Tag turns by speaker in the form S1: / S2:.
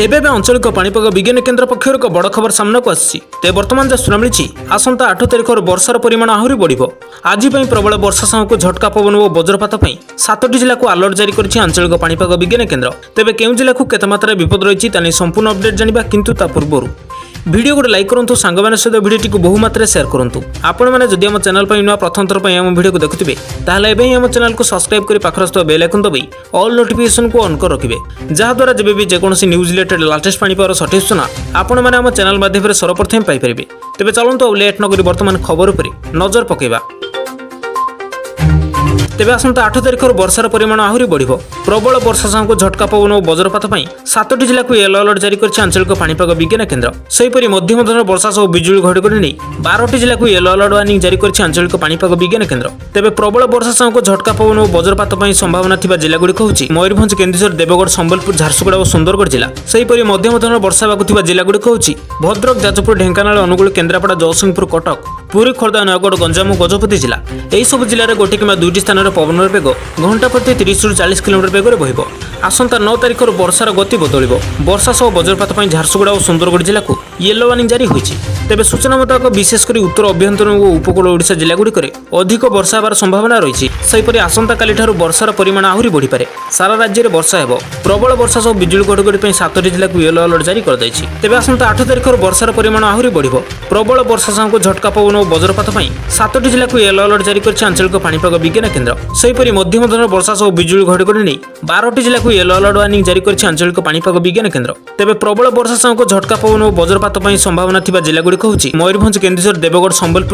S1: एबे आंचलिक पाणीपाग विज्ञान केन्द्र पक्षर एक बड़ खबर सामना को आसी ते वर्तमान जहाँ सूचना मिली आसंता 8 तारिख वर्षार परिमाण आहरी बढ़ आज प्रबल वर्षा सामू झटका पवन और वज्रपात 7टी जिला को अलर्ट जारी कर आंचलिक पाणीपाग विज्ञान केन्द्र तेज केउं जिला को केते मात्रा विपद रही संपूर्ण अपडेट जाना किंतु ता पूर्व वीडियो को लाइक करूँ सांगमान सहित वीडियो बहुमात्रा शेयर करूँ आपण मैंने जदि आम चैनल पर नुआ प्रथम थर पर आम वीडियो को देखुए ताहले आम चैनल को सब्सक्राइब कर पाखर बेल आइकन दबाई ऑल नोटिफिकेशन को ऑन कर रखिए जहाद्वारा जब भी जेकोसी न्यूज रिलेटेड लाटेस्ट पाणीपागर सठिक सूचना आपण मैंने आम चैनल माध्यम सर्वप्रथम पाइपर तेज चलतु लेट नक वर्तमान खबर पर नजर पकेबा। तेज आसंता 8 तारिख वर्षार परिमाण आहरी बढ़ प्रबल वर्षा सामू झटका पवन और वज्रपात 7टी जिला को येलो अलर्ट जारी कर आंचलिक पाणीपाग विज्ञान केन्द्र सेहीपरि मध्यम धरण वर्षा सह बिजुली घड़घड़ी नहीं 12टी जिला को येलो अलर्ट वार्निंग जारी कर आंचलिक पाणीपाग विज्ञान केन्द्र तेज प्रबल वर्षा सामू झटका पवन और वज्रपात संभावना जिलागुड़िक होची मयूरभंज केन्दुझर देवगढ़ संबलपुर झारसुगुड़ा और सुंदरगढ़ जिला सेहीपरि मध्यम धरण वर्षा होगा जिलागुड़िक होची भद्रक जाजपुर ढेंकानाल अनुगुल केन्द्रापड़ा जयसिंहपुर कटक पुरी खोर्धा नयगढ़ गंजाम और गजपति जिला यही सब जिले गोटे कि 2टी स्थान पवन बेग घंटा प्रति 30 ରୁ 40 किलोमीटर बेगर बहिब। आसंता 9 तारिख वर्षार गति बदल वर्षा सह वज्रपात झारसुगुड़ा और सुंदरगढ़ जिला को येलो वार्निंग जारी होती तेज सूचना मुताबक विशेषकर उत्तर अभ्यंतर और उपकूल ओडिशा जिलागुड़िक अधिक वर्षा होबार संभावना रही सेहीपरि आसंता काली ठारू वर्षार परिमाण आहरी बढ़िपे सारा राज्य में वर्षा हेब प्रबल वर्षा सह बिजुली घड़घड़ी 7टी जिला को येलो अलर्ट जारी कर तेज आसंता 8 तारिख वर्षार परिमाण आहरी बढ़ प्रबल वर्षा सामू झटका पवन और वज्रपात 7टी जिला को येलो अलर्ट जारी कर आंचलिक पाणीपाग विज्ञान केन्द्र सेहीपरि मध्यम धरण वर्षा सह बिजुली घड़घड़ी नहीं 12टी जिला को येलो अलर्ट वार्निंग जारी कर आंचलिक पाणीपाग विज्ञान केन्द्र तेज प्रबल वर्षा सामू झटका पवन और वज्रपात संभावना जिलागुड़िक होची मयूरभंज केन्दुझर देवगढ़ संबलपुर